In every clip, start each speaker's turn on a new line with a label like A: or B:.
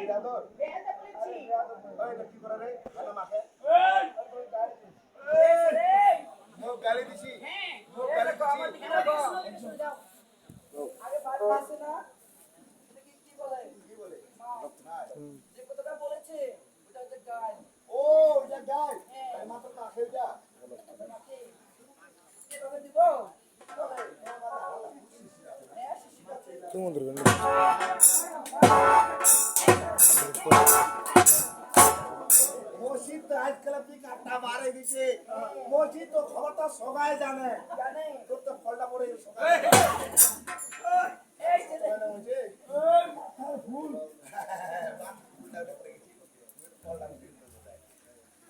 A: বিরাদর ওই কি করে রে খানা মাখে মুখ গালি দিছি মুখ গালি দিছি
B: আগে বাড়ি আসে না কি বলে
A: কি বলে
B: যে কথাটা বলেছে ওটা যে গায়
A: ও এটা গায় তাই মাত্র মাখে যা
B: কিভাবে দিব
C: সমুদ্র
A: মসজিদ তো আজকাল আপনি কাটা বাড়ে দিছে মসজিদ তো খবরটা সবাই জানে
B: জানে
A: তোর তো ফলটা পড়ে সবাই
B: এই ছেলে
A: ভুল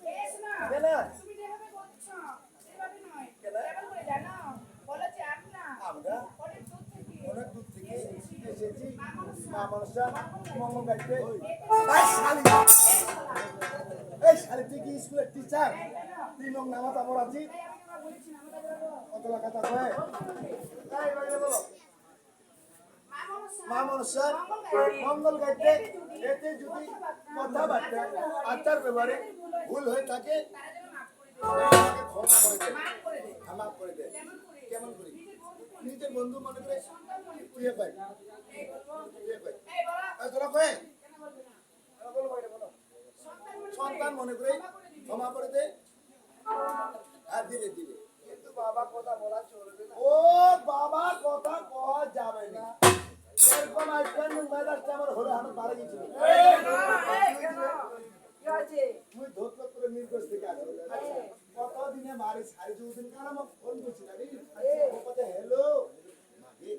B: এস না
A: কেন
B: তুমি যেভাবে বলছো সেভাবে নয় কেমন করে জানো বলেছে আমরা
A: আমরা
B: অনেক দূর থেকে
A: অনেক দূর থেকে এসেছি মা মনসা মঙ্গল গাইতে এই শালি তুই কি স্কুলের টিচার তুই নং নামাজ আমর আছি কত লাখ টাকা কয় তাই বাইরে বলো মা মনসা মঙ্গল গাইতে এতে যদি কথাবার্তা আচার ব্যবহারে ভুল হয়ে থাকে আমাকে ক্ষমা করে দে মাফ করে দে কেমন করি নিজের বন্ধু মনে করে তুই কয় তুই কয় এই তোরা কয় বলো বাইরে বলো সন্তান মনে করে ক্ষমা করে দে আর ধীরে ধীরে কিন্তু বাবা কথা বলা চলবে না ও বাবা কথা কওয়া যাবে না এরকম আইসক্রিম মেজাজটা আমার হলে আমি বাড়ি গেছিল
B: কি হয়েছে
A: তুই ধোত করে নির্দেশ থেকে আসো কতদিনে বাড়ি সারি দুদিন কারণ আমার ফোন করছি না কথা হ্যালো মাগে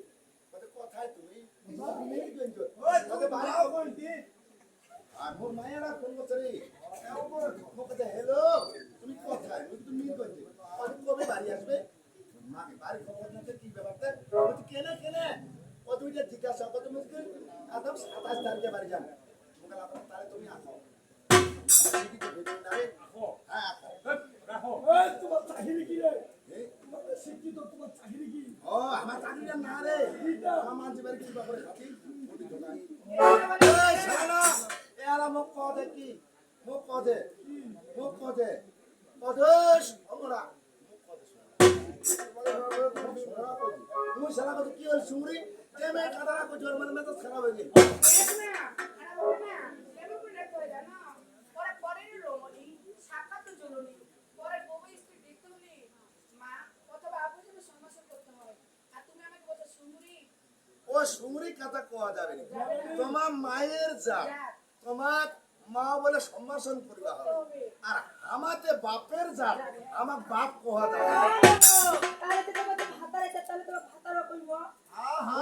A: কথা কোথায় তুমি তোকে বাড়ি কখন ঠিক আর মোর মায়েরা ফোন করছে রে কথা হ্যালো তুমি কোথায় তুমি নির্দেশ কবে বাড়ি আসবে মাগে বাড়ি খবর না কি ব্যাপারটা কেনে কেনে কত মিনিট জিজ্ঞাসা কত মুশকিল একদম 27 তারিখে বাড়ি যান মোকাল আপনার তাহলে তুমি আসো
C: তোমার চাকরি কি রে শিক্ষিত তোমার চাকরি কি
A: ও আমার চাকরিটা না রে আমার জীবনে কি ব্যাপারে খাতি এই শালা এরা মুখ কদে কি মুখ কদে কদস আমরা মুখ শালা কদে কি হল সুরি যে মে কাদারা কো জোর মানে তো খারাপ হয়ে গেল
B: এস না খারাপ হবে না কেমন করে রাখতে হয় জানো পরে পরের রমণী সাক্ষাৎ তো জরুরি পরে বউ স্ত্রী দেখতে হলে মা অথবা আপু যেন সম্ভাষণ করতে হয় আর তুমি আমাকে বলছো সুন্দরী
A: ও সুরি কথা কোয়া যাবে না তোমার মায়ের জাত তোমার মা বলে সম্ভাষণ করিবা হবে আর আমাতে বাপের জাত আমার বাপ কোয়া যাবে না
B: তাহলে তো তোমাকে ভাতারে তাহলে তোমার ভাতারও কইব
A: আহা